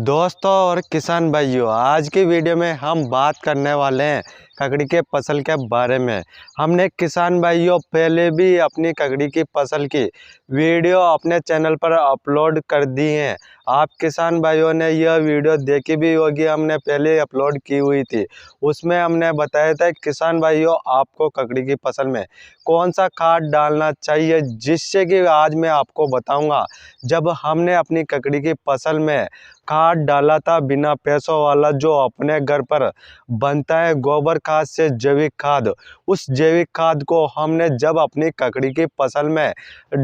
दोस्तों और किसान भाइयों, आज की वीडियो में हम बात करने वाले हैं ककड़ी के फसल के बारे में। हमने किसान भाइयों पहले भी अपनी ककड़ी की फसल की वीडियो अपने चैनल पर अपलोड कर दी हैं। आप किसान भाइयों ने यह वीडियो देखी भी होगी, हमने पहले अपलोड की हुई थी। उसमें हमने बताया था किसान भाइयों आपको ककड़ी की फसल में कौन सा खाद डालना चाहिए, जिससे कि आज मैं आपको बताऊंगा। जब हमने अपनी ककड़ी की फसल में खाद डाला था बिना पैसों वाला, जो अपने घर पर बनता है गोबर खाद से जैविक खाद, उस जैविक खाद को हमने जब अपनी ककड़ी की फसल में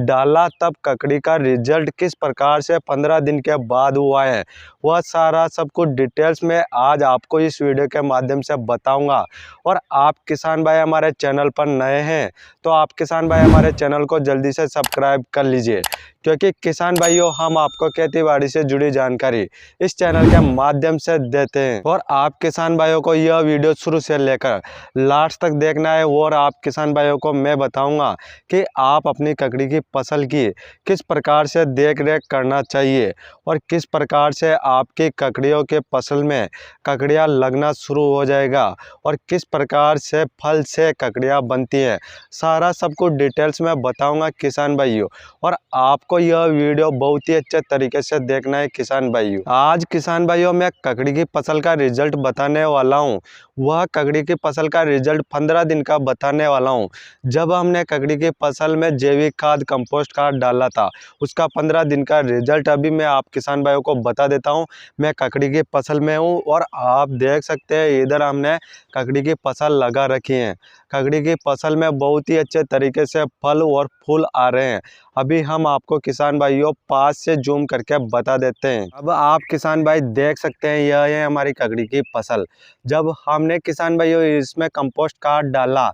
डाला तब ककड़ी का रिजल्ट किस प्रकार से 15 दिन के बाद हुआ है, वह सारा सब कुछ डिटेल्स में आज आपको इस वीडियो के माध्यम से बताऊंगा। और आप किसान भाई हमारे चैनल पर नए हैं तो आप किसान भाई हमारे चैनल को जल्दी से सब्सक्राइब कर लीजिए, क्योंकि किसान भाइयों हम आपको खेती बाड़ी से जुड़ी जानकारी इस चैनल के माध्यम से देते हैं। और आप किसान भाइयों को यह वीडियो शुरू से लेकर लास्ट तक देखना है। और आप किसान भाइयों को मैं बताऊंगा कि आप अपनी ककड़ी की फसल की किस प्रकार से देख रेख करना चाहिए और किस प्रकार से आपकी ककड़ियों के फसल में ककड़ियाँ लगना शुरू हो जाएगा और किस प्रकार से फल से ककड़ियाँ बनती हैं। सारा सब कुछ डिटेल्स में बताऊंगा किसान भाइयों, और आपको यह वीडियो बहुत ही अच्छे तरीके से देखना है किसान भाइयों। आज किसान भाइयों मैं ककड़ी की फसल का रिजल्ट बताने वाला हूं। वह ककड़ी की फसल का रिजल्ट 15 दिन का बताने वाला हूं। जब हमने ककड़ी की फसल में जैविक खाद कंपोस्ट खाद डाला था उसका 15 दिन का रिजल्ट अभी मैं आप किसान भाइयों को बता देता हूं। मैं ककड़ी की फसल में हूं और आप देख सकते हैं इधर हमने ककड़ी की फसल लगा रखी है। ककड़ी की फसल में बहुत ही अच्छे तरीके से फल और फूल आ रहे हैं। अभी हम आपको किसान भाइयों पास से जूम करके बता देते हैं। अब आप किसान भाई देख सकते हैं यह है हमारी ककड़ी की फसल। जब हमने किसान भाइयों इसमें कंपोस्ट खाद डाला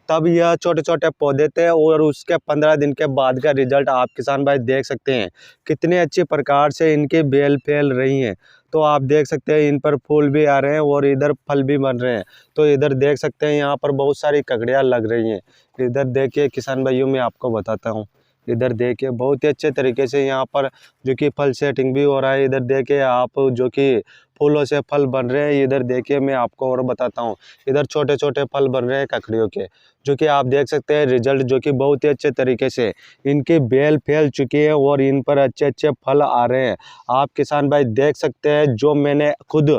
तब यह छोटे छोटे पौधे थे और उसके 15 दिन के बाद का रिजल्ट आप किसान भाई देख सकते हैं कितनी अच्छी प्रकार से इनकी बेल फैल रही हैं। तो आप देख सकते हैं इन पर फूल भी आ रहे हैं और इधर फल भी बन रहे हैं। तो इधर देख सकते हैं यहाँ पर बहुत सारी ककड़ियाँ लग रही हैं। इधर देखिए किसान भाइयों मैं आपको बताता हूँ, इधर देखिए बहुत ही अच्छे तरीके से यहाँ पर जो कि फल सेटिंग भी हो रहा है। इधर देखिए आप जो कि फूलों से फल बन रहे हैं। इधर देखिए मैं आपको और बताता हूँ, इधर छोटे छोटे फल बन रहे हैं ककड़ियों के, जो कि आप देख सकते हैं रिजल्ट जो कि बहुत ही अच्छे तरीके से इनकी बेल फैल चुकी है और इन पर अच्छे अच्छे फल आ रहे हैं। आप किसान भाई देख सकते हैं जो मैंने खुद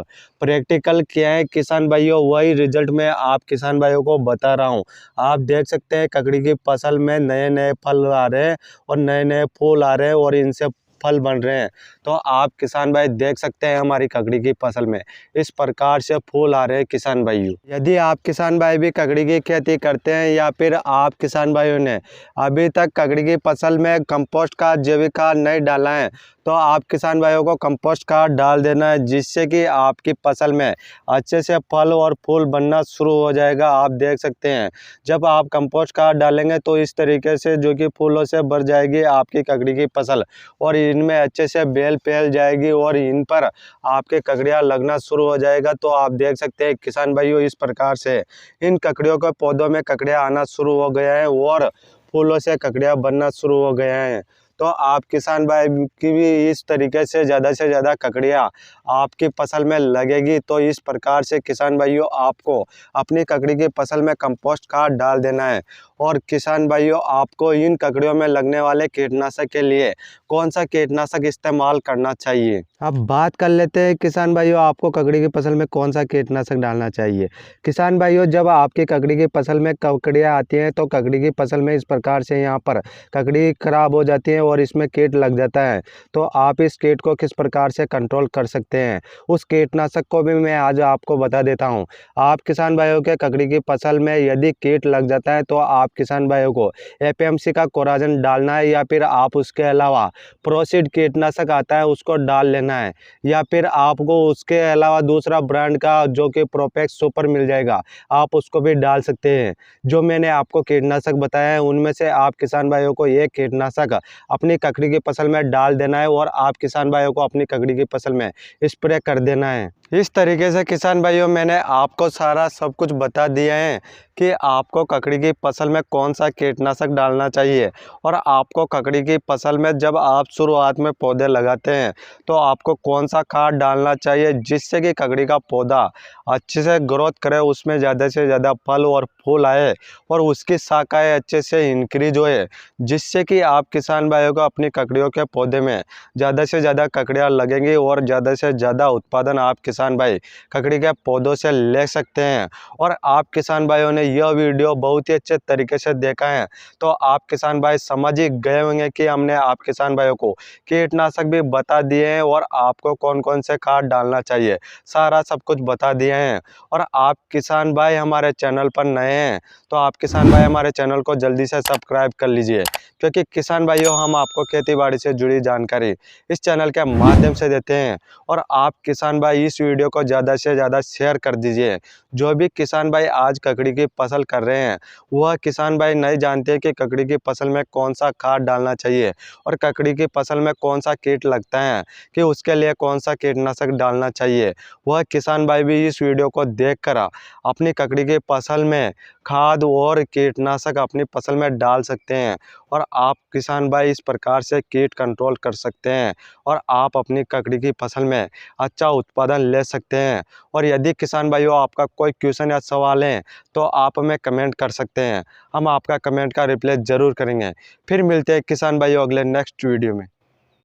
प्रैक्टिकल किया है किसान भाइयों, वही रिजल्ट मैं आप किसान भाइयों को बता रहा हूँ। आप देख सकते हैं ककड़ी की फसल में नए नए फल आ रहे हैं और नए नए फूल आ रहे हैं और इनसे फल बन रहे हैं। तो आप किसान भाई देख सकते हैं हमारी ककड़ी की फसल में इस प्रकार से फूल आ रहे हैं किसान भाइयों। यदि आप किसान भाई भी ककड़ी की खेती करते हैं या फिर आप किसान भाइयों ने अभी तक ककड़ी की फसल में कंपोस्ट खाद जैविक खाद नहीं डाला है तो आप किसान भाइयों को कंपोस्ट खाद डाल देना है, जिससे कि आपकी फसल में अच्छे से फल और फूल बनना शुरू हो जाएगा। आप देख सकते हैं जब आप कंपोस्ट खाद डालेंगे तो इस तरीके से जो कि फूलों से भर जाएगी आपकी ककड़ी की फसल और इनमें अच्छे से बेल फैल जाएगी और इन पर आपके ककड़ियाँ लगना शुरू हो जाएगा। तो आप देख सकते हैं किसान भाइयों इस प्रकार से इन ककड़ियों के पौधों में ककड़ियाँ आना शुरू हो गया है और फूलों से ककड़ियाँ बनना शुरू हो गया है। तो आप किसान भाई की भी इस तरीके से ज़्यादा ककड़ियाँ आपकी फसल में लगेगी। तो इस प्रकार से किसान भाइयों आपको अपनी ककड़ी की फसल में कंपोस्ट खाद डाल देना है। और किसान भाइयों आपको इन ककड़ियों में लगने वाले कीटनाशक के लिए कौन सा कीटनाशक इस्तेमाल करना चाहिए। अब बात कर लेते हैं किसान भाइयों आपको ककड़ी की फसल में कौन सा कीटनाशक डालना चाहिए। किसान भाइयों जब आपकी ककड़ी की फसल में ककड़ियाँ आती हैं तो ककड़ी की फसल में इस प्रकार से यहाँ पर ककड़ी खराब हो जाती है और इसमें कीट लग जाता है। तो आप इस कीट को किस प्रकार से कंट्रोल कर सकते हैं उस कीटनाशक को भी मैं आज आपको बता देता हूँ। आप किसान भाइयों के ककड़ी की फसल में यदि कीट लग जाता है तो आप किसान भाइयों को एपीएमसी का कोराजन डालना है या फिर आप उसके अलावा प्रोसीड कीटनाशक आता है उसको डाल लेना है, या फिर आपको उसके अलावा दूसरा ब्रांड का जो कि प्रोपेक्स सुपर मिल जाएगा आप उसको भी डाल सकते हैं। जो मैंने आपको कीटनाशक बताया है उनमें से आप किसान भाइयों को एक कीटनाशक अपनी ककड़ी की फसल में डाल देना है और आप किसान भाइयों को अपनी ककड़ी की फसल में स्प्रे कर देना है। इस तरीके से किसान भाइयों मैंने आपको सारा सब कुछ बता दिया है कि आपको ककड़ी की फसल में कौन सा कीटनाशक डालना चाहिए। और आपको ककड़ी की फसल में जब आप शुरुआत में पौधे लगाते हैं तो आपको कौन सा खाद डालना चाहिए जिससे कि ककड़ी का पौधा अच्छे से ग्रोथ करे, उसमें ज़्यादा से ज़्यादा फल और फूल आए और उसकी शाखाएँ अच्छे से इंक्रीज होए, जिससे कि आप किसान भाइयों को अपनी ककड़ियों के पौधे में ज़्यादा से ज़्यादा ककड़ियाँ लगेंगी और ज़्यादा से ज़्यादा उत्पादन आप किसान भाई ककड़ी के पौधों से ले सकते हैं। और आप किसान भाइयों ने यह वीडियो बहुत ही अच्छे तरीके से देखा है तो आप किसान भाई समझ ही गए होंगे कि हमने आप किसान भाइयों को कीटनाशक भी बता दिए हैं और आपको कौन कौन से खाद डालना चाहिए, सारा सब कुछ बता दिए हैं। और आप किसान भाई हमारे चैनल पर नए हैं तो आप किसान भाई हमारे चैनल को जल्दी से सब्सक्राइब कर लीजिए, क्योंकि किसान भाइयों हम आपको खेती बाड़ी से जुड़ी जानकारी इस चैनल के माध्यम से देते हैं। और आप किसान भाई इस वीडियो को ज़्यादा से ज़्यादा शेयर कर दीजिए। जो भी किसान भाई आज ककड़ी की फसल कर रहे हैं वह किसान भाई नहीं जानते कि ककड़ी की फसल में कौन सा खाद डालना चाहिए और ककड़ी की फसल में कौन सा कीट लगता है कि उसके लिए कौन सा कीटनाशक डालना चाहिए। वह किसान भाई भी इस वीडियो को देखकर अपनी ककड़ी की फसल में खाद और कीटनाशक अपनी फसल में डाल सकते हैं और आप किसान भाई इस प्रकार से कीट कंट्रोल कर सकते हैं और आप अपनी ककड़ी की फसल में अच्छा उत्पादन ले सकते हैं। और यदि किसान भाइयों आपका कोई क्वेश्चन या सवाल है तो आप हमें कमेंट कर सकते हैं, हम आपका कमेंट का रिप्लाई ज़रूर करेंगे। फिर मिलते हैं किसान भाइयों अगले नेक्स्ट वीडियो में।